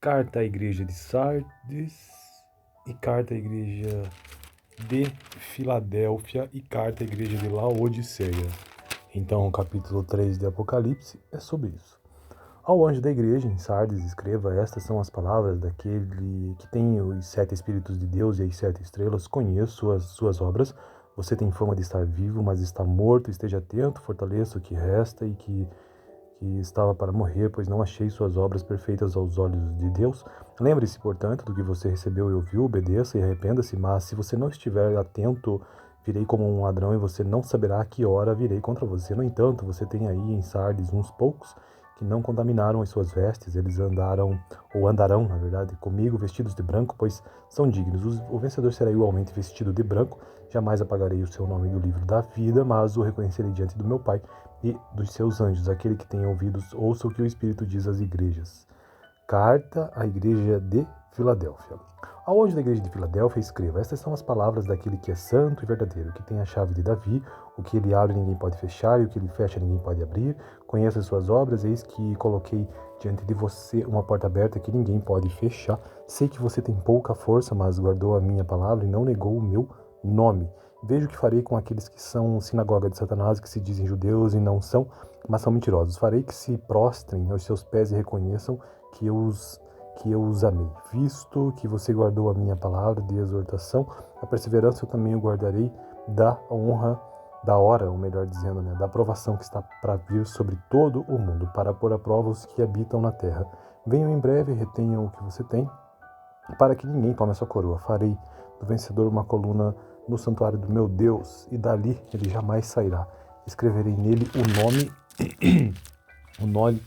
Carta à igreja de Sardes e carta à igreja de Filadélfia e carta à igreja de Laodiceia. Então, o capítulo 3 de Apocalipse é sobre isso. Ao anjo da igreja em Sardes escreva: estas são as palavras daquele que tem os 7 Espíritos de Deus e as 7 estrelas. Conheço as suas obras. Você tem fama de estar vivo, mas está morto. Esteja atento, fortaleça o que resta e que estava para morrer, pois não achei suas obras perfeitas aos olhos de Deus. Lembre-se, portanto, do que você recebeu e ouviu, obedeça e arrependa-se, mas se você não estiver atento, virei como um ladrão e você não saberá a que hora virei contra você. No entanto, você tem aí em Sardes uns poucos que não contaminaram as suas vestes, eles andarão, ou andarão, na verdade, comigo vestidos de branco, pois são dignos. O vencedor será igualmente vestido de branco. Jamais apagarei o seu nome do livro da vida, mas o reconhecerei diante do meu Pai e dos seus anjos. Aquele que tem ouvidos, ouça o que o Espírito diz às igrejas. Carta à igreja de Filadélfia. Ao anjo da igreja de Filadélfia escreva: estas são as palavras daquele que é santo e verdadeiro, que tem a chave de Davi. O que ele abre ninguém pode fechar, e o que ele fecha ninguém pode abrir. Conheça as suas obras, eis que coloquei diante de você uma porta aberta que ninguém pode fechar. Sei que você tem pouca força, mas guardou a minha palavra e não negou o meu nome. Vejo o que farei com aqueles que são sinagoga de Satanás, que se dizem judeus e não são, mas são mentirosos. Farei que se prostrem aos seus pés e reconheçam que eu os amei. Visto que você guardou a minha palavra de exortação, a perseverança eu também o guardarei da honra, da hora, ou melhor dizendo, da aprovação que está para vir sobre todo o mundo, para pôr à prova os que habitam na terra. Venham em breve e retenham o que você tem, para que ninguém tome a sua coroa. Farei do vencedor uma coluna no santuário do meu Deus, e dali ele jamais sairá. Escreverei nele o nome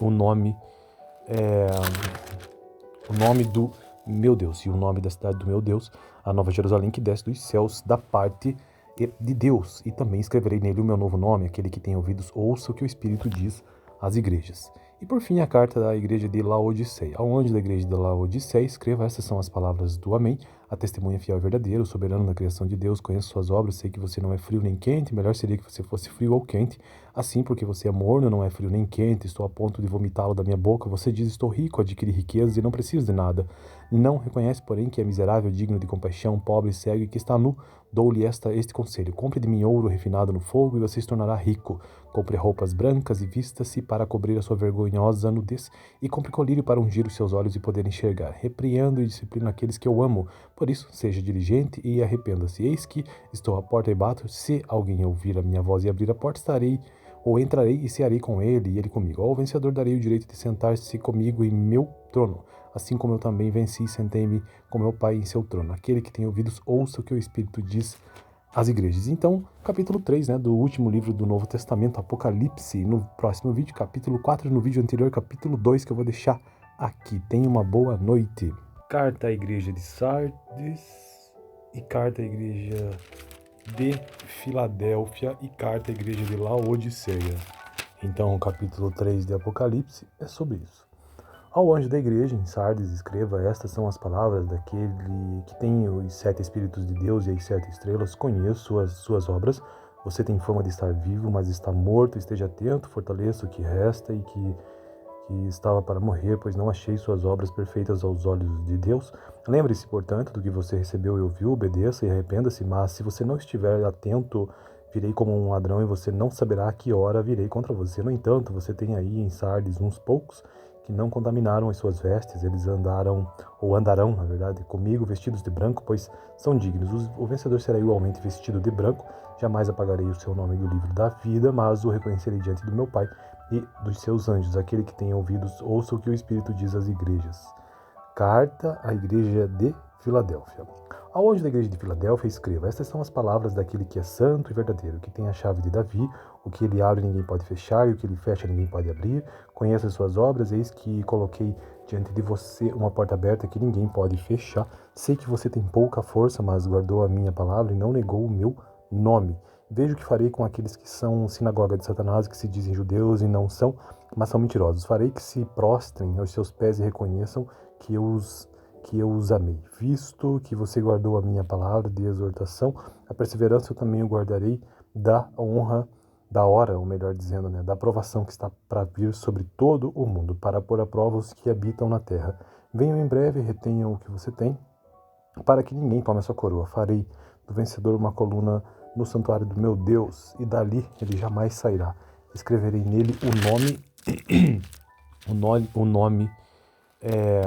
do meu Deus e o nome da cidade do meu Deus, a Nova Jerusalém que desce dos céus da parte de Deus. E também escreverei nele o meu novo nome. Aquele que tem ouvidos, ouça o que o Espírito diz às igrejas. E por fim, a carta da igreja de Laodiceia. Ao anjo da igreja de Laodiceia escreva: estas são as palavras do Amém, a testemunha fiel e verdadeira, o soberano da criação de Deus. Conheço suas obras, sei que você não é frio nem quente. Melhor seria que você fosse frio ou quente. Assim, porque você é morno, não é frio nem quente, estou a ponto de vomitá-lo da minha boca. Você diz: estou rico, adquiri riquezas e não preciso de nada. Não reconhece, porém, que é miserável, digno de compaixão, pobre, cego e que está nu. Dou-lhe este conselho: compre de mim ouro refinado no fogo e você se tornará rico. Compre roupas brancas e vista-se para cobrir a sua vergonhosa nudez. E compre colírio para ungir os seus olhos e poder enxergar. Repreendo e disciplino aqueles que eu amo. Por isso, seja diligente e arrependa-se. Eis que estou à porta e bato. Se alguém ouvir a minha voz e abrir a porta, entrarei e cearei com ele e ele comigo. Ao vencedor darei o direito de sentar-se comigo em meu trono, assim como eu também venci e sentei-me com meu Pai em seu trono. Aquele que tem ouvidos, ouça o que o Espírito diz às igrejas. Então, capítulo 3, do último livro do Novo Testamento, Apocalipse, no próximo vídeo, capítulo 4, no vídeo anterior, capítulo 2, que eu vou deixar aqui. Tenha uma boa noite. Carta à igreja de Sardes e carta à igreja de Filadélfia e carta à igreja de Laodiceia. Então, o capítulo 3 de Apocalipse é sobre isso. Ao anjo da igreja em Sardes escreva: estas são as palavras daquele que tem os 7 Espíritos de Deus e as 7 estrelas. Conheço as suas obras. Você tem fama de estar vivo, mas está morto. Esteja atento, fortaleça o que resta e que estava para morrer, pois não achei suas obras perfeitas aos olhos de Deus. Lembre-se, portanto, do que você recebeu e ouviu, obedeça e arrependa-se, mas se você não estiver atento, virei como um ladrão e você não saberá a que hora virei contra você. No entanto, você tem aí em Sardes uns poucos que não contaminaram as suas vestes, eles andarão, na verdade, comigo vestidos de branco, pois são dignos. O vencedor será igualmente vestido de branco. Jamais apagarei o seu nome do livro da vida, mas o reconhecerei diante do meu Pai e dos seus anjos. Aquele que tem ouvidos, ouça o que o Espírito diz às igrejas. Carta à igreja de Filadélfia. Ao anjo da igreja de Filadélfia escreva: estas são as palavras daquele que é santo e verdadeiro, que tem a chave de Davi. O que ele abre ninguém pode fechar, e o que ele fecha ninguém pode abrir. Conheça as suas obras, eis que coloquei diante de você uma porta aberta que ninguém pode fechar. Sei que você tem pouca força, mas guardou a minha palavra e não negou o meu nome. Vejo o que farei com aqueles que são sinagoga de Satanás, que se dizem judeus e não são, mas são mentirosos. Farei que se prostrem aos seus pés e reconheçam que eu os amei. Visto que você guardou a minha palavra de exortação, a perseverança eu também o guardarei da honra, da hora, ou melhor dizendo, da aprovação que está para vir sobre todo o mundo, para pôr à prova os que habitam na terra. Venham em breve e retenham o que você tem, para que ninguém tome a sua coroa. Farei do vencedor uma coluna no santuário do meu Deus, e dali ele jamais sairá. Escreverei nele o nome, o nome, é,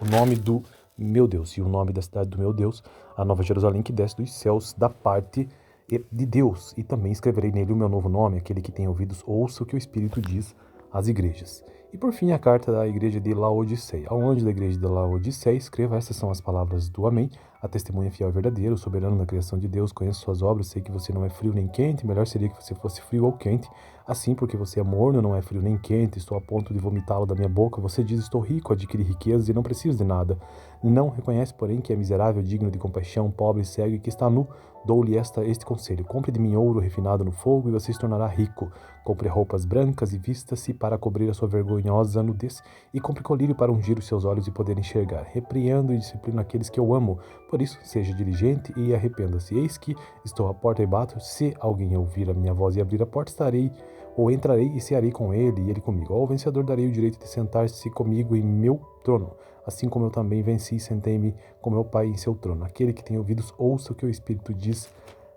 o nome do meu Deus e o nome da cidade do meu Deus, a Nova Jerusalém que desce dos céus da parte de Deus. E também escreverei nele o meu novo nome. Aquele que tem ouvidos, ouça o que o Espírito diz às igrejas. E por fim, a carta da igreja de Laodiceia. Ao anjo da igreja de Laodiceia, escreva: estas são as palavras do Amém, a testemunha fiel e verdadeira, o soberano da criação de Deus. Conheço suas obras, sei que você não é frio nem quente, melhor seria que você fosse frio ou quente. Assim, porque você é morno, não é frio nem quente, estou a ponto de vomitá-lo da minha boca. Você diz: estou rico, adquiri riquezas e não preciso de nada. Não reconhece, porém, que é miserável, digno de compaixão, pobre, cego e que está nu. Dou-lhe este conselho: compre de mim ouro refinado no fogo e você se tornará rico. Compre roupas brancas e vista-se para cobrir a sua vergonhosa nudez. E compre colírio para ungir os seus olhos e poder enxergar. Repreendo e disciplino aqueles que eu amo. Por isso, seja diligente e arrependa-se. Eis que estou à porta e bato. Se alguém ouvir a minha voz e abrir a porta, ou entrarei e cearei com ele e ele comigo. Ao vencedor darei o direito de sentar-se comigo em meu trono, assim como eu também venci e sentei-me com meu Pai em seu trono. Aquele que tem ouvidos, ouça o que o Espírito diz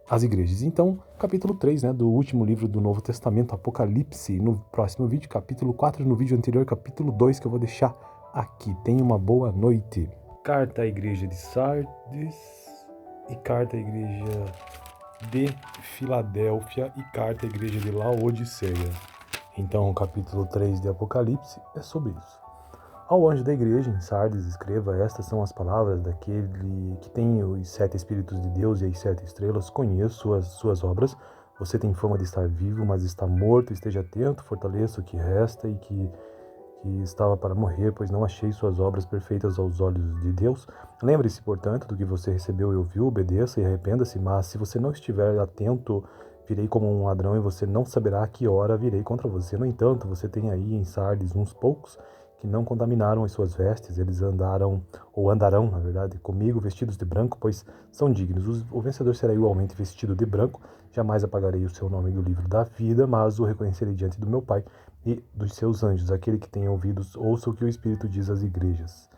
às igrejas. Então, capítulo 3, do último livro do Novo Testamento, Apocalipse, no próximo vídeo, capítulo 4, no vídeo anterior, capítulo 2, que eu vou deixar aqui. Tenha uma boa noite. Carta à igreja de Sardes e carta à igreja de Filadélfia e carta à igreja de Laodiceia. Então, o capítulo 3 de Apocalipse é sobre isso. Ao anjo da igreja em Sardes escreva: estas são as palavras daquele que tem os 7 Espíritos de Deus e as 7 estrelas. Conheço as suas obras. Você tem fama de estar vivo, mas está morto. Esteja atento, fortaleça o que resta e que estava para morrer, pois não achei suas obras perfeitas aos olhos de Deus. Lembre-se, portanto, do que você recebeu e ouviu, obedeça e arrependa-se. Mas se você não estiver atento, virei como um ladrão e você não saberá a que hora virei contra você. No entanto, você tem aí em Sardes uns poucos que não contaminaram as suas vestes. Eles andarão, ou andarão, na verdade, comigo vestidos de branco, pois são dignos. O vencedor será igualmente vestido de branco. Jamais apagarei o seu nome do livro da vida, mas o reconhecerei diante do meu Pai e dos seus anjos. Aquele que tem ouvidos, ouça o que o Espírito diz às igrejas.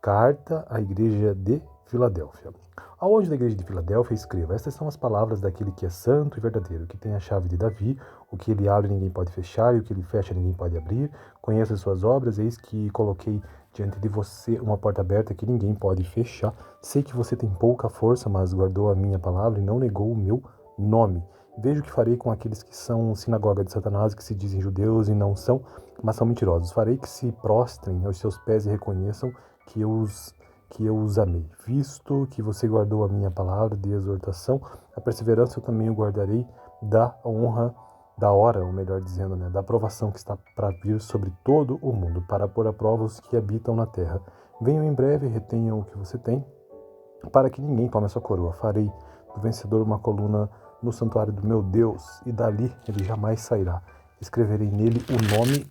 Carta à igreja de Filadélfia. Ao anjo da igreja de Filadélfia escreva: estas são as palavras daquele que é santo e verdadeiro, que tem a chave de Davi. O que ele abre ninguém pode fechar, e o que ele fecha ninguém pode abrir. Conheça as suas obras, eis que coloquei diante de você uma porta aberta que ninguém pode fechar. Sei que você tem pouca força, mas guardou a minha palavra e não negou o meu nome. Vejo que farei com aqueles que são sinagoga de Satanás, que se dizem judeus e não são, mas são mentirosos. Farei que se prostrem aos seus pés e reconheçam que eu os amei. Visto que você guardou a minha palavra de exortação, a perseverança eu também o guardarei da honra, da hora, ou melhor dizendo, da aprovação que está para vir sobre todo o mundo, para pôr à prova os que habitam na terra. Venham em breve e retenham o que você tem, para que ninguém tome a sua coroa. Farei do vencedor uma coluna no santuário do meu Deus, e dali ele jamais sairá. Escreverei nele o nome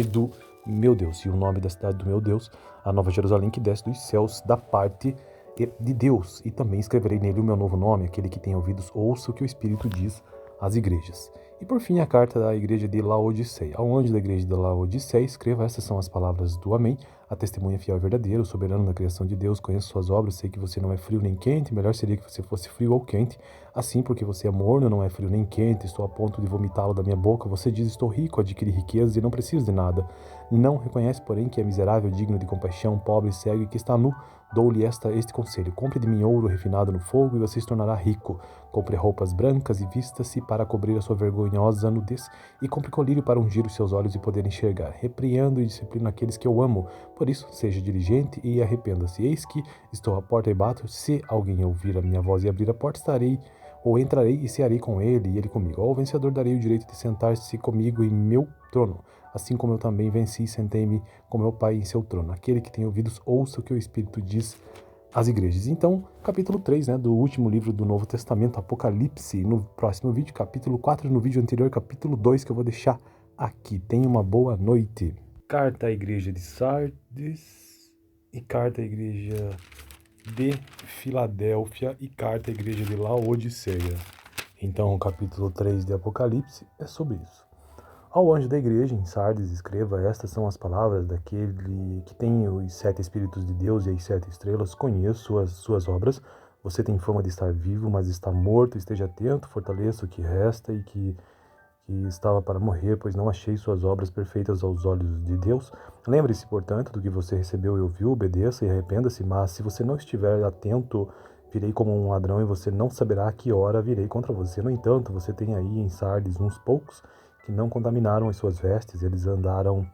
do meu Deus e o nome da cidade do meu Deus, a Nova Jerusalém que desce dos céus da parte de Deus. E também escreverei nele o meu novo nome. Aquele que tem ouvidos, ouça o que o Espírito diz às igrejas. E por fim, a carta da igreja de Laodiceia. Ao anjo da igreja de Laodiceia escreva: estas são as palavras do Amém, a testemunha fiel e verdadeira, o soberano da criação de Deus. Conheço suas obras, sei que você não é frio nem quente, melhor seria que você fosse frio ou quente. Assim, porque você é morno, não é frio nem quente, estou a ponto de vomitá-lo da minha boca. Você diz: estou rico, adquiri riquezas e não preciso de nada. Não reconhece, porém, que é miserável, digno de compaixão, pobre, cego e que está nu. Dou-lhe este conselho: compre de mim ouro refinado no fogo e você se tornará rico. Compre roupas brancas e vista-se para cobrir a sua vergonhosa nudez. E compre colírio para ungir os seus olhos e poder enxergar. Repreendo e disciplino aqueles que eu amo. Por isso, seja diligente e arrependa-se. Eis que estou à porta e bato. Se alguém ouvir a minha voz e abrir a porta, entrarei e cearei com ele e ele comigo. Ao vencedor darei o direito de sentar-se comigo em meu trono, assim como eu também venci e sentei-me com meu Pai em seu trono. Aquele que tem ouvidos, ouça o que o Espírito diz às igrejas. Então, capítulo 3, do último livro do Novo Testamento, Apocalipse, no próximo vídeo, capítulo 4, no vídeo anterior, capítulo 2, que eu vou deixar aqui. Tenha uma boa noite. Carta à igreja de Sardes e carta à igreja de Filadélfia e carta à igreja de Laodiceia. Então, o capítulo 3 de Apocalipse é sobre isso. Ao anjo da igreja em Sardes escreva: estas são as palavras daquele que tem os 7 Espíritos de Deus e as 7 estrelas. Conheço as suas obras. Você tem fama de estar vivo, mas está morto. Esteja atento, fortaleça o que resta e que estava para morrer, pois não achei suas obras perfeitas aos olhos de Deus. Lembre-se, portanto, do que você recebeu e ouviu, obedeça e arrependa-se, mas se você não estiver atento, virei como um ladrão e você não saberá a que hora virei contra você. No entanto, você tem aí em Sardes uns poucos que não contaminaram as suas vestes, eles andarão,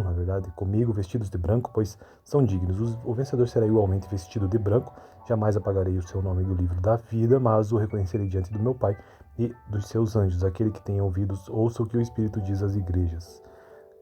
na verdade, comigo vestidos de branco, pois são dignos. O vencedor será igualmente vestido de branco. Jamais apagarei o seu nome do livro da vida, mas o reconhecerei diante do meu Pai e dos seus anjos. Aquele que tem ouvidos, ouça o que o Espírito diz às igrejas.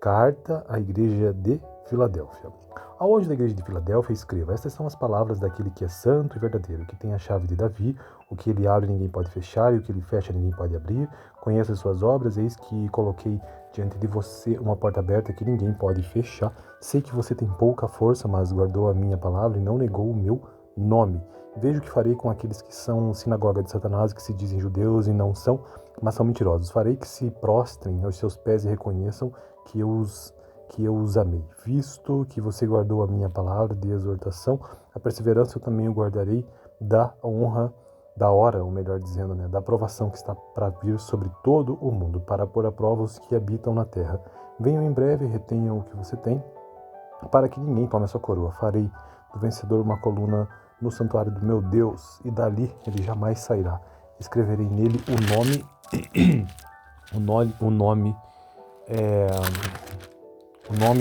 Carta à igreja de Filadélfia. Ao anjo da igreja de Filadélfia escreva: estas são as palavras daquele que é santo e verdadeiro, que tem a chave de Davi. O que ele abre ninguém pode fechar, e o que ele fecha ninguém pode abrir. Conheça as suas obras, eis que coloquei diante de você uma porta aberta que ninguém pode fechar. Sei que você tem pouca força, mas guardou a minha palavra e não negou o meu nome. Vejo o que farei com aqueles que são sinagoga de Satanás, que se dizem judeus e não são, mas são mentirosos. Farei que se prostrem aos seus pés e reconheçam que eu os amei. Visto que você guardou a minha palavra de exortação, a perseverança eu também o guardarei da honra, da hora, ou melhor dizendo, da aprovação que está para vir sobre todo o mundo, para pôr à prova os que habitam na terra. Venham em breve e retenham o que você tem, para que ninguém tome a sua coroa. Farei do vencedor uma coluna no santuário do meu Deus, e dali ele jamais sairá. Escreverei nele o nome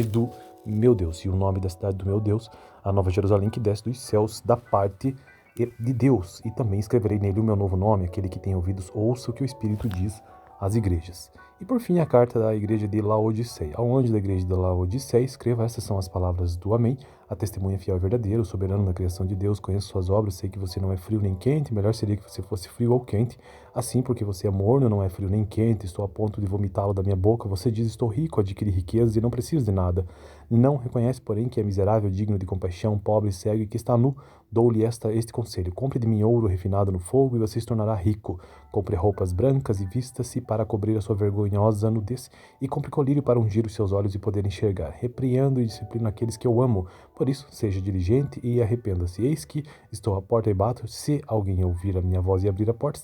do meu Deus e o nome da cidade do meu Deus, a Nova Jerusalém que desce dos céus da parte de Deus. E também escreverei nele o meu novo nome. Aquele que tem ouvidos, ouça o que o Espírito diz às igrejas. E por fim, a carta da igreja de Laodiceia. Ao anjo da igreja de Laodiceia escreva: estas são as palavras do Amém, a testemunha fiel e verdadeira, o soberano da criação de Deus. Conheço suas obras, sei que você não é frio nem quente. Melhor seria que você fosse frio ou quente. Assim, porque você é morno, não é frio nem quente, estou a ponto de vomitá-lo da minha boca. Você diz: estou rico, adquiri riquezas e não preciso de nada. Não reconhece, porém, que é miserável, digno de compaixão, pobre, cego e que está nu. Dou-lhe este conselho: compre de mim ouro refinado no fogo e você se tornará rico. Compre roupas brancas e vista-se para cobrir a sua vergonhosa nudez. E compre colírio para ungir os seus olhos e poder enxergar. Repreendo e disciplino aqueles que eu amo. Por isso, seja diligente e arrependa-se. Eis que estou à porta e bato. Se alguém ouvir a minha voz e abrir a porta,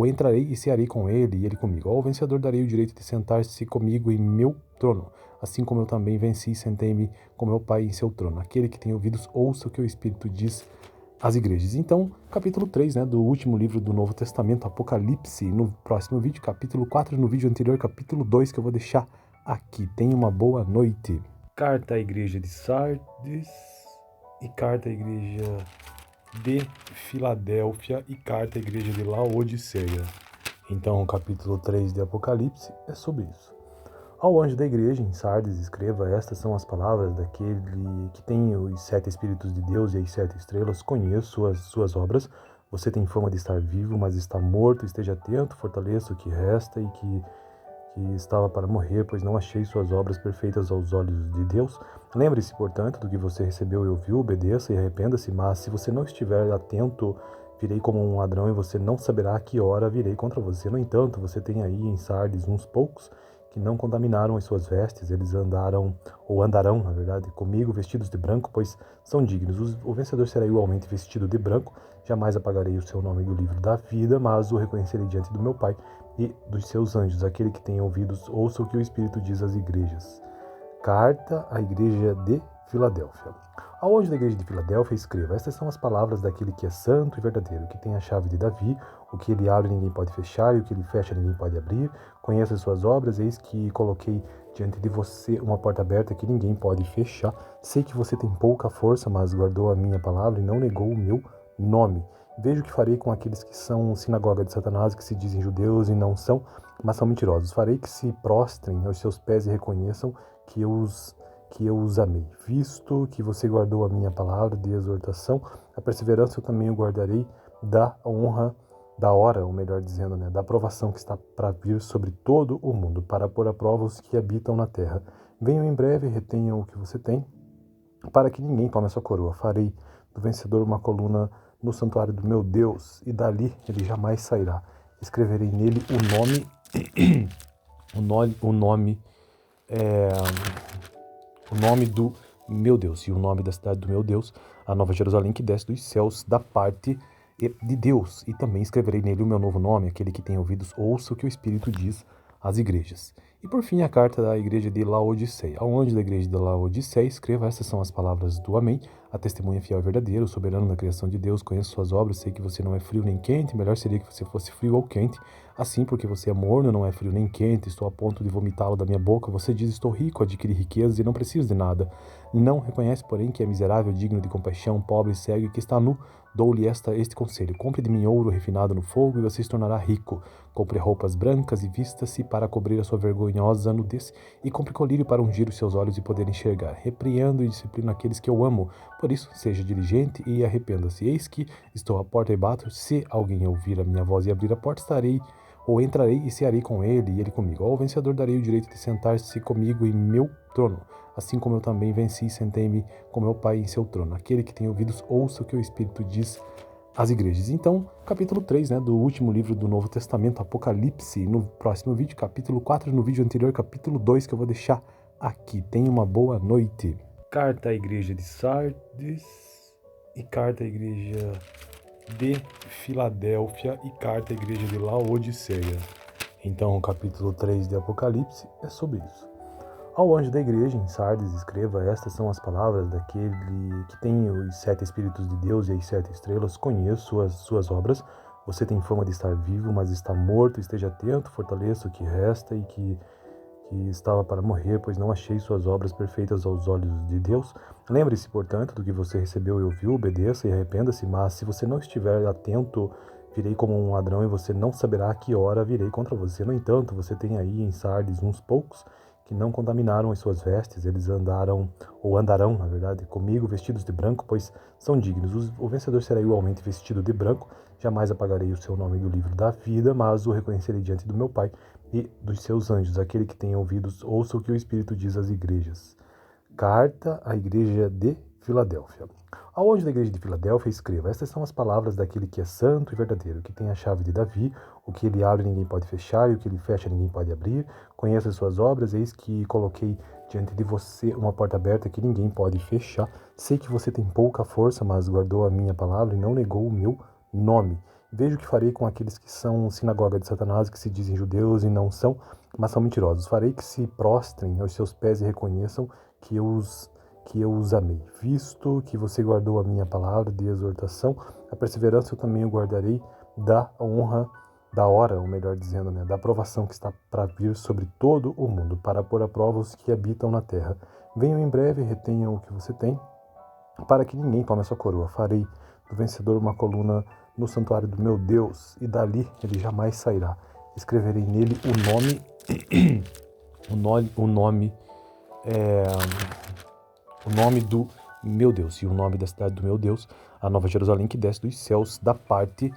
entrarei e cearei com ele e ele comigo. Ao vencedor darei o direito de sentar-se comigo em meu trono, assim como eu também venci e sentei-me com meu Pai em seu trono. Aquele que tem ouvidos, ouça o que o Espírito diz às igrejas. Então, capítulo 3, do último livro do Novo Testamento, Apocalipse, no próximo vídeo, capítulo 4, no vídeo anterior, capítulo 2, que eu vou deixar aqui. Tenha uma boa noite. Carta à igreja de Sardes e carta à igreja de Filadélfia e carta à igreja de Laodiceia. Então, o capítulo 3 de Apocalipse é sobre isso. Ao anjo da igreja em Sardes escreva: estas são as palavras daquele que tem os 7 Espíritos de Deus e as 7 estrelas. Conheço as suas obras. Você tem fama de estar vivo, mas está morto. Esteja atento, fortaleça o que resta e que estava para morrer, pois não achei suas obras perfeitas aos olhos de Deus. Lembre-se, portanto, do que você recebeu e ouviu, obedeça e arrependa-se, mas se você não estiver atento, virei como um ladrão e você não saberá a que hora virei contra você. No entanto, você tem aí em Sardes uns poucos que não contaminaram as suas vestes, eles andarão, na verdade, comigo vestidos de branco, pois são dignos. O vencedor será igualmente vestido de branco. Jamais apagarei o seu nome do livro da vida, mas o reconhecerei diante do meu Pai e dos seus anjos. Aquele que tem ouvidos, ouça o que o Espírito diz às igrejas. Carta à igreja de Filadélfia. Ao anjo da igreja de Filadélfia escreva: estas são as palavras daquele que é santo e verdadeiro, que tem a chave de Davi. O que ele abre ninguém pode fechar, e o que ele fecha ninguém pode abrir. Conheça as suas obras, eis que coloquei diante de você uma porta aberta que ninguém pode fechar. Sei que você tem pouca força, mas guardou a minha palavra e não negou o meu nome. Vejo o que farei com aqueles que são sinagoga de Satanás, que se dizem judeus e não são, mas são mentirosos. Farei que se prostrem aos seus pés e reconheçam que eu os amei. Visto que você guardou a minha palavra de exortação, a perseverança eu também o guardarei da honra, da hora, ou melhor dizendo, da aprovação que está para vir sobre todo o mundo, para pôr à prova os que habitam na terra. Venham em breve e retenham o que você tem, para que ninguém tome a sua coroa. Farei do vencedor uma coluna no santuário do meu Deus, e dali ele jamais sairá. Escreverei nele o nome, é, o nome do meu Deus e o nome da cidade do meu Deus, a Nova Jerusalém que desce dos céus da parte de Deus. E também escreverei nele o meu novo nome, aquele que tem ouvidos ouça o que o Espírito diz às igrejas. E por fim a carta da igreja de Laodiceia. Ao anjo da igreja de Laodiceia escreva, essas são as palavras do Amém, a testemunha fiel e verdadeira, o soberano na criação de Deus, conheço suas obras, sei que você não é frio nem quente, melhor seria que você fosse frio ou quente. Assim, porque você é morno, não é frio nem quente, estou a ponto de vomitá-lo da minha boca, você diz, estou rico, adquiri riquezas e não preciso de nada. Não reconhece, porém, que é miserável, digno de compaixão, pobre, cego e que está nu. Dou-lhe este conselho, compre de mim ouro refinado no fogo e você se tornará rico. Compre roupas brancas e vista-se para cobrir a sua vergonhosa nudez, e compre colírio para ungir os seus olhos e poder enxergar. Repreendo e disciplino aqueles que eu amo, por isso seja diligente e arrependa-se. Eis que estou à porta e bato, se alguém ouvir a minha voz e abrir a porta, ou entrarei e cearei com ele e ele comigo. Ao vencedor darei o direito de sentar-se comigo em meu trono, assim como eu também venci e sentei-me com meu Pai em seu trono. Aquele que tem ouvidos, ouça o que o Espírito diz às igrejas. Então, capítulo 3, do último livro do Novo Testamento, Apocalipse, no próximo vídeo, capítulo 4, no vídeo anterior, capítulo 2, que eu vou deixar aqui. Tenha uma boa noite. Carta à igreja de Sardes e carta à igreja de Filadélfia e carta à igreja de Laodiceia. Então, o capítulo 3 de Apocalipse é sobre isso. Ao anjo da igreja em Sardes escreva, estas são as palavras daquele que tem os 7 Espíritos de Deus e as 7 estrelas, conheço as suas obras, você tem fama de estar vivo, mas está morto, esteja atento, fortaleça o que resta e que estava para morrer, pois não achei suas obras perfeitas aos olhos de Deus. Lembre-se, portanto, do que você recebeu e ouviu, obedeça e arrependa-se, mas se você não estiver atento, virei como um ladrão e você não saberá a que hora virei contra você. No entanto, você tem aí em Sardes uns poucos que não contaminaram as suas vestes, eles andarão, ou andarão, na verdade, comigo vestidos de branco, pois são dignos. O vencedor será igualmente vestido de branco, jamais apagarei o seu nome do livro da vida, mas o reconhecerei diante do meu Pai e dos seus anjos. Aquele que tem ouvidos, ouça o que o Espírito diz às igrejas. Carta à igreja de Filadélfia. Ao anjo da igreja de Filadélfia escreva, estas são as palavras daquele que é santo e verdadeiro, que tem a chave de Davi, o que ele abre ninguém pode fechar, e o que ele fecha ninguém pode abrir. Conheça as suas obras, eis que coloquei diante de você uma porta aberta que ninguém pode fechar. Sei que você tem pouca força, mas guardou a minha palavra e não negou o meu nome. Vejo o que farei com aqueles que são sinagoga de Satanás, que se dizem judeus e não são, mas são mentirosos. Farei que se prostrem aos seus pés e reconheçam que eu os amei. Visto que você guardou a minha palavra de exortação, a perseverança eu também o guardarei da honra, da hora, ou melhor dizendo, da aprovação que está para vir sobre todo o mundo, para pôr à prova os que habitam na terra. Venham em breve e retenham o que você tem, para que ninguém tome a sua coroa. Farei do vencedor uma coluna no santuário do meu Deus, e dali ele jamais sairá. Escreverei nele o nome do meu Deus e o nome da cidade do meu Deus, a Nova Jerusalém que desce dos céus da parte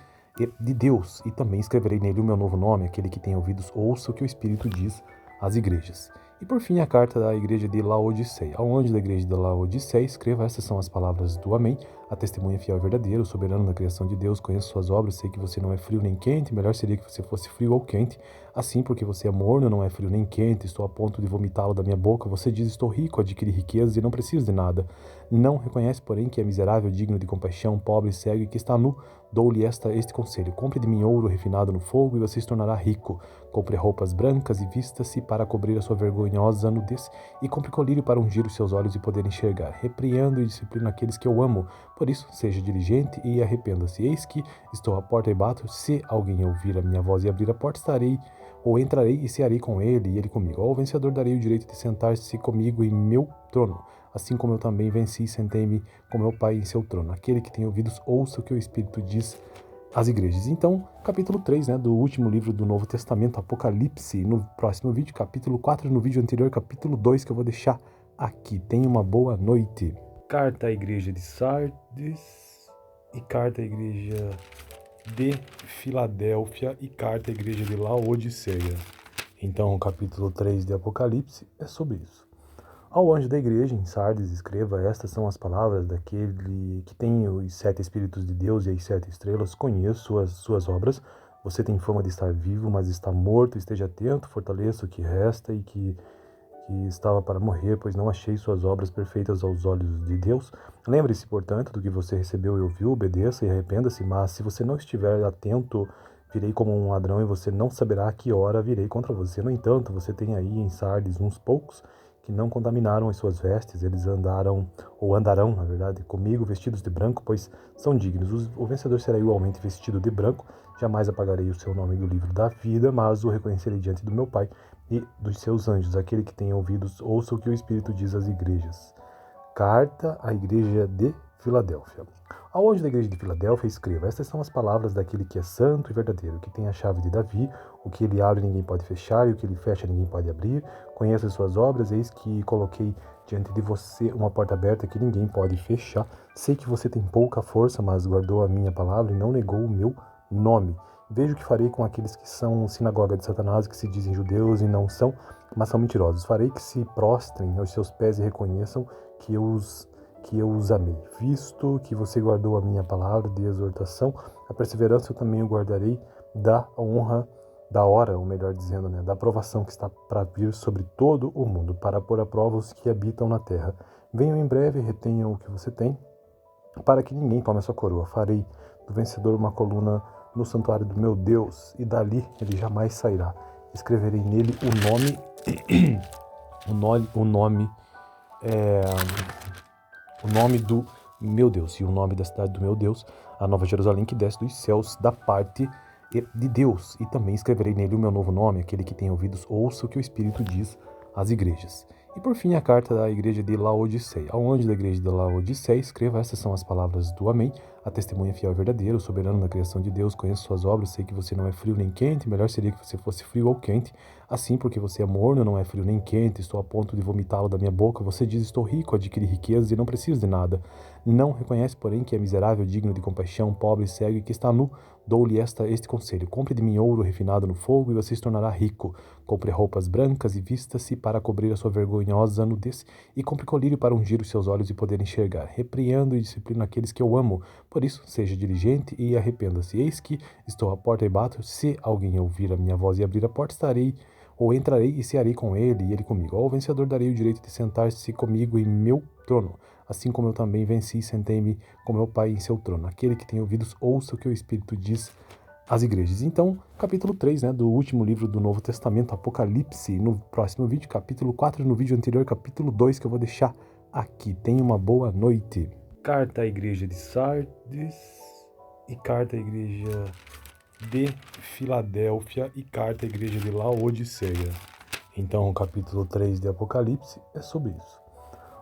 de Deus. E também escreverei nele o meu novo nome, aquele que tem ouvidos, ouça o que o Espírito diz às igrejas. E por fim a carta da igreja de Laodiceia. Ao anjo da igreja de Laodiceia escreva, essas são as palavras do Amém, a testemunha fiel e verdadeira, o soberano na criação de Deus, conheço suas obras, sei que você não é frio nem quente, melhor seria que você fosse frio ou quente. Assim, porque você é morno, não é frio nem quente, estou a ponto de vomitá-lo da minha boca, você diz, estou rico, adquiri riquezas e não preciso de nada. Não reconhece, porém, que é miserável, digno de compaixão, pobre, cego e que está nu. Dou-lhe este conselho, compre de mim ouro refinado no fogo e você se tornará rico. Compre roupas brancas e vista-se para cobrir a sua vergonhosa nudez, e compre colírio para ungir os seus olhos e poder enxergar. Repreendo e disciplino aqueles que eu amo, por isso seja diligente e arrependa-se. Eis que estou à porta e bato, se alguém ouvir a minha voz e abrir a porta, ou entrarei e cearei com ele e ele comigo. Ao vencedor darei o direito de sentar-se comigo em meu trono, assim como eu também venci e sentei-me com meu Pai em seu trono. Aquele que tem ouvidos, ouça o que o Espírito diz às igrejas. Então, capítulo 3, do último livro do Novo Testamento, Apocalipse, no próximo vídeo, capítulo 4, no vídeo anterior, capítulo 2, que eu vou deixar aqui. Tenha uma boa noite. Carta à igreja de Sardes e carta à igreja de Filadélfia e carta à igreja de Laodiceia. Então, o capítulo 3 de Apocalipse é sobre isso. Ao anjo da igreja em Sardes escreva, estas são as palavras daquele que tem os 7 Espíritos de Deus e as 7 estrelas, conheço as suas obras, Você tem fama de estar vivo, mas está morto. Esteja atento, fortaleça o que resta e que estava para morrer, pois não achei suas obras perfeitas aos olhos de Deus. Lembre-se, portanto, do que você recebeu e ouviu, obedeça e arrependa-se, mas se você não estiver atento, virei como um ladrão e você não saberá a que hora virei contra você. No entanto, você tem aí em Sardes uns poucos que não contaminaram as suas vestes, eles andaram, ou andarão, na verdade, comigo vestidos de branco, pois são dignos. O vencedor será igualmente vestido de branco, jamais apagarei o seu nome do livro da vida, mas o reconhecerei diante do meu Pai e dos seus anjos. Aquele que tem ouvidos, ouça o que o Espírito diz às igrejas. Carta à Igreja de Filadélfia. Ao anjo da igreja de Filadélfia, escreva: estas são as palavras daquele que é santo e verdadeiro, que tem a chave de Davi, o que ele abre ninguém pode fechar, e o que ele fecha ninguém pode abrir. Conheça as suas obras, eis que coloquei diante de você uma porta aberta que ninguém pode fechar. Sei que você tem pouca força, mas guardou a minha palavra e não negou o meu nome. Vejo o que farei com aqueles que são sinagoga de Satanás, que se dizem judeus e não são, mas são mentirosos. Farei que se prostrem aos seus pés e reconheçam que eu os amei. Visto que você guardou a minha palavra de exortação, a perseverança eu também o guardarei da honra, da hora, ou melhor dizendo, da aprovação que está para vir sobre todo o mundo, para pôr à prova os que habitam na terra. Venham em breve e retenham o que você tem, para que ninguém tome a sua coroa. Farei do vencedor uma coluna no santuário do meu Deus, e dali ele jamais sairá. Escreverei nele o nome do meu Deus e o nome da cidade do meu Deus, a Nova Jerusalém que desce dos céus da parte de Deus. E também escreverei nele o meu novo nome. Aquele que tem ouvidos, ouça o que o Espírito diz às igrejas. E por fim, a carta da igreja de Laodiceia. Ao anjo da igreja de Laodiceia, escreva: estas são as palavras do Amém, a testemunha fiel e verdadeira, o soberano na criação de Deus. Conheço suas obras, sei que você não é frio nem quente, melhor seria que você fosse frio ou quente. Assim, porque você é morno, não é frio nem quente, estou a ponto de vomitá-lo da minha boca. Você diz: estou rico, adquiri riquezas e não preciso de nada. Não reconhece, porém, que é miserável, digno de compaixão, pobre, cego e que está nu. Dou-lhe este conselho: compre de mim ouro refinado no fogo e você se tornará rico. Compre roupas brancas e vista-se para cobrir a sua vergonhosa nudez, e compre colírio para ungir os seus olhos e poder enxergar. Repreendo e disciplino aqueles que eu amo. Por isso, seja diligente e arrependa-se. Eis que estou à porta e bato. Se alguém ouvir a minha voz e abrir a porta, entrarei e cearei com ele e ele comigo. Ao vencedor darei o direito de sentar-se comigo em meu trono, assim como eu também venci e sentei-me com meu Pai em seu trono. Aquele que tem ouvidos, ouça o que o Espírito diz às igrejas. Então, capítulo 3, do último livro do Novo Testamento, Apocalipse, no próximo vídeo, capítulo 4, no vídeo anterior, capítulo 2, que eu vou deixar aqui. Tenha uma boa noite. Carta à igreja de Sardes e carta à igreja de Filadélfia e carta à igreja de Laodiceia. Então, o capítulo 3 de Apocalipse é sobre isso.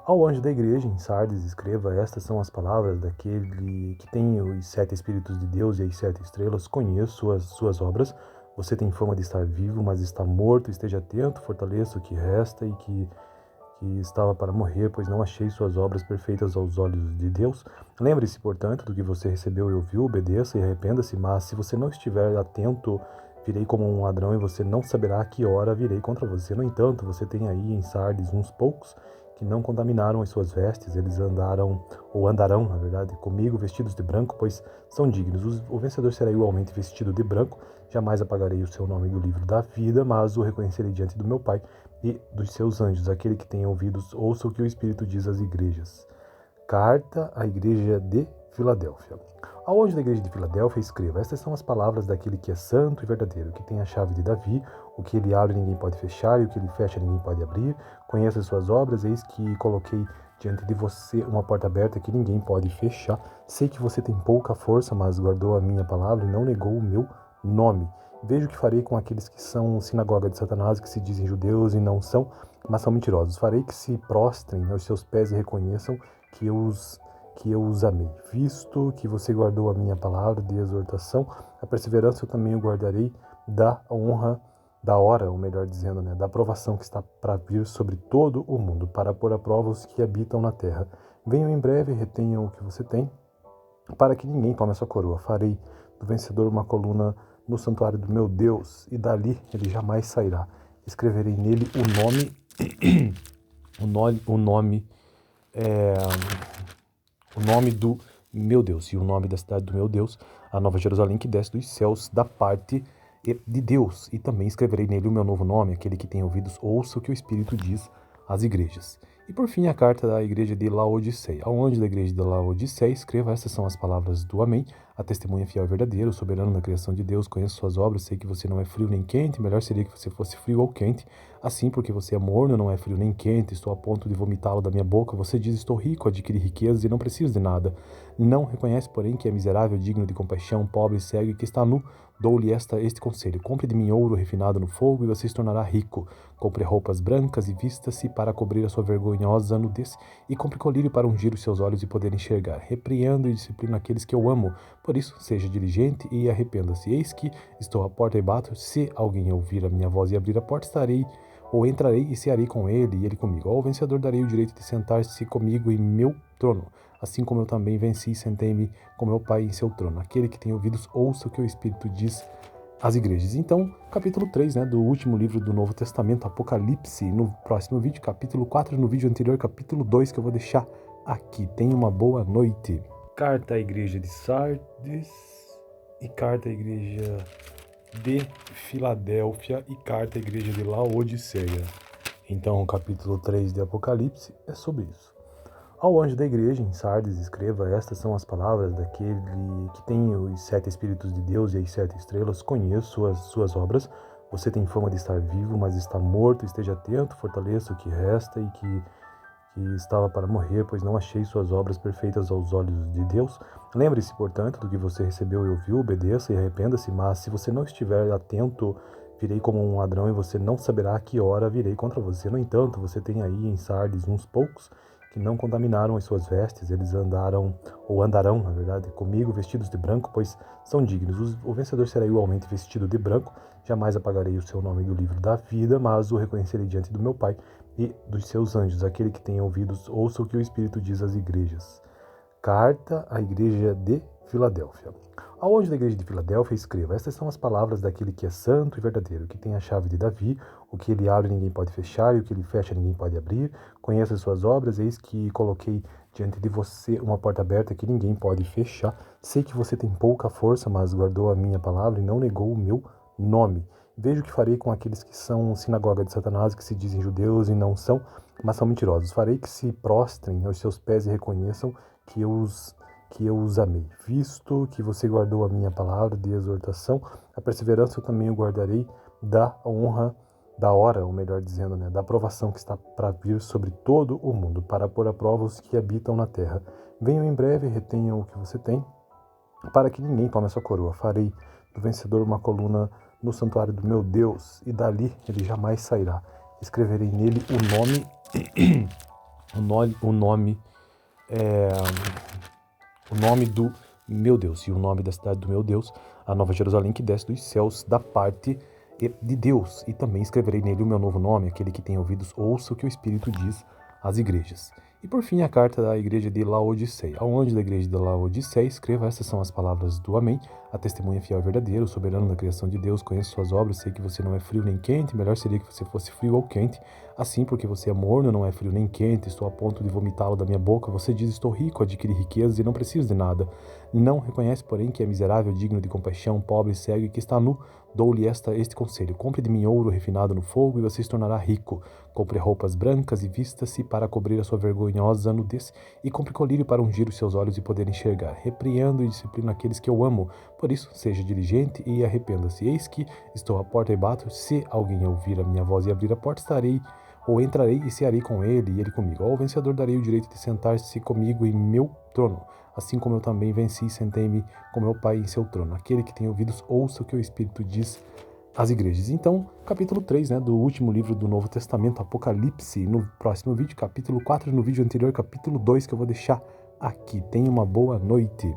Ao anjo da igreja em Sardes, escreva: estas são as palavras daquele que tem os 7 Espíritos de Deus e as 7 estrelas. Conheço as suas obras. Você tem fama de estar vivo, mas está morto. Esteja atento, fortaleça o que resta e que estava para morrer, pois não achei suas obras perfeitas aos olhos de Deus. Lembre-se, portanto, do que você recebeu e ouviu, obedeça e arrependa-se, mas se você não estiver atento, virei como um ladrão e você não saberá a que hora virei contra você. No entanto, você tem aí em Sardes uns poucos que não contaminaram as suas vestes, eles andarão, na verdade, comigo vestidos de branco, pois são dignos. O vencedor será igualmente vestido de branco, jamais apagarei o seu nome do livro da vida, mas o reconhecerei diante do meu Pai e dos seus anjos. Aquele que tem ouvidos, ouça o que o Espírito diz às igrejas. Carta à igreja de Filadélfia. Ao anjo da igreja de Filadélfia, escreva: estas são as palavras daquele que é santo e verdadeiro, que tem a chave de Davi, o que ele abre ninguém pode fechar, e o que ele fecha ninguém pode abrir. Conheça as suas obras, eis que coloquei diante de você uma porta aberta que ninguém pode fechar. Sei que você tem pouca força, mas guardou a minha palavra e não negou o meu nome. Vejo o que farei com aqueles que são sinagoga de Satanás, que se dizem judeus e não são, mas são mentirosos. Farei que se prostrem aos seus pés e reconheçam que eu os amei. Visto que você guardou a minha palavra de exortação, a perseverança eu também o guardarei da honra, da hora, ou melhor dizendo, da aprovação que está para vir sobre todo o mundo, para pôr à prova os que habitam na terra. Venham em breve e retenham o que você tem, para que ninguém tome a sua coroa. Farei do vencedor uma coluna no santuário do meu Deus, e dali ele jamais sairá. Escreverei nele o nome do meu Deus, e o nome da cidade do meu Deus, a Nova Jerusalém que desce dos céus da parte de Deus. E também escreverei nele o meu novo nome, aquele que tem ouvidos ouça o que o Espírito diz às igrejas. E por fim a carta da igreja de Laodiceia. Ao anjo da igreja de Laodiceia escreva, estas são as palavras do Amém, a testemunha fiel e verdadeira, o soberano da criação de Deus, conheço suas obras, sei que você não é frio nem quente, melhor seria que você fosse frio ou quente. Assim, porque você é morno, não é frio nem quente, estou a ponto de vomitá-lo da minha boca, você diz, estou rico, adquiri riquezas e não preciso de nada. Não reconhece, porém, que é miserável, digno de compaixão, pobre, cego e que está nu. Dou-lhe este conselho, compre de mim ouro refinado no fogo e você se tornará rico. Compre roupas brancas e vista-se para cobrir a sua vergonhosa nudez, e compre colírio para ungir os seus olhos e poder enxergar. Repreendo e disciplino aqueles que eu amo, por isso seja diligente e arrependa-se. Eis que estou à porta e bato, se alguém ouvir a minha voz e abrir a porta, entrarei e cearei com ele e ele comigo. Ao vencedor darei o direito de sentar-se comigo em meu trono, assim como eu também venci e sentei-me com meu Pai em seu trono. Aquele que tem ouvidos, ouça o que o Espírito diz às igrejas. Então, capítulo 3, do último livro do Novo Testamento, Apocalipse, no próximo vídeo, capítulo 4, no vídeo anterior, capítulo 2, que eu vou deixar aqui. Tenha uma boa noite. Carta à igreja de Sardes e carta à igreja de Filadélfia e carta à igreja de Laodiceia. Então, o capítulo 3 de Apocalipse é sobre isso. Ao anjo da igreja em Sardes escreva, estas são as palavras daquele que tem os 7 Espíritos de Deus e as 7 estrelas. Conheço as suas obras, você tem fama de estar vivo, mas está morto. Esteja atento, fortaleça o que resta e que estava para morrer, pois não achei suas obras perfeitas aos olhos de Deus. Lembre-se, portanto, do que você recebeu e ouviu, obedeça e arrependa-se, mas se você não estiver atento, virei como um ladrão e você não saberá a que hora virei contra você. No entanto, você tem aí em Sardes uns poucos que não contaminaram as suas vestes, eles andarão, na verdade, comigo vestidos de branco, pois são dignos. O vencedor será igualmente vestido de branco, jamais apagarei o seu nome do livro da vida, mas o reconhecerei diante do meu Pai e dos seus anjos. Aquele que tem ouvidos, ouça o que o Espírito diz às igrejas. Carta à igreja de Filadélfia. Ao anjo da igreja de Filadélfia escreva, estas são as palavras daquele que é santo e verdadeiro, que tem a chave de Davi, o que ele abre ninguém pode fechar, e o que ele fecha ninguém pode abrir. Conheça as suas obras, eis que coloquei diante de você uma porta aberta que ninguém pode fechar. Sei que você tem pouca força, mas guardou a minha palavra e não negou o meu nome. Vejo o que farei com aqueles que são sinagoga de Satanás, que se dizem judeus e não são, mas são mentirosos. Farei que se prostrem aos seus pés e reconheçam que eu os amei. Visto que você guardou a minha palavra de exortação, a perseverança eu também o guardarei da honra, da hora, ou melhor dizendo, da aprovação que está para vir sobre todo o mundo, para pôr à prova os que habitam na terra. Venham em breve e retenham o que você tem, para que ninguém tome a sua coroa. Farei do vencedor uma coluna no santuário do meu Deus, e dali ele jamais sairá. Escreverei nele o nome do meu Deus, e o nome da cidade do meu Deus, a Nova Jerusalém que desce dos céus da parte de Deus. E também escreverei nele o meu novo nome, aquele que tem ouvidos, ouça o que o Espírito diz às igrejas. E por fim a carta da igreja de Laodiceia. Ao anjo da igreja de Laodiceia escreva, estas são as palavras do Amém, a testemunha fiel e verdadeira, o soberano da criação de Deus, conheço suas obras, sei que você não é frio nem quente, melhor seria que você fosse frio ou quente. Assim, porque você é morno, não é frio nem quente, estou a ponto de vomitá-lo da minha boca, você diz, estou rico, adquiri riquezas e não preciso de nada. Não reconhece, porém, que é miserável, digno de compaixão, pobre, cego e que está nu. Dou-lhe este conselho, compre de mim ouro refinado no fogo e você se tornará rico. Compre roupas brancas e vista-se para cobrir a sua vergonhosa nudez, e compre colírio para ungir os seus olhos e poder enxergar. Repreendo e disciplino aqueles que eu amo, por isso seja diligente e arrependa-se. Eis que estou à porta e bato, se alguém ouvir a minha voz e abrir a porta, entrarei e cearei com ele e ele comigo. Ao vencedor darei o direito de sentar-se comigo em meu trono, assim como eu também venci e sentei-me com meu Pai em seu trono. Aquele que tem ouvidos, ouça o que o Espírito diz às igrejas. Então, capítulo 3, do último livro do Novo Testamento, Apocalipse, no próximo vídeo, capítulo 4, no vídeo anterior, capítulo 2, que eu vou deixar aqui. Tenha uma boa noite.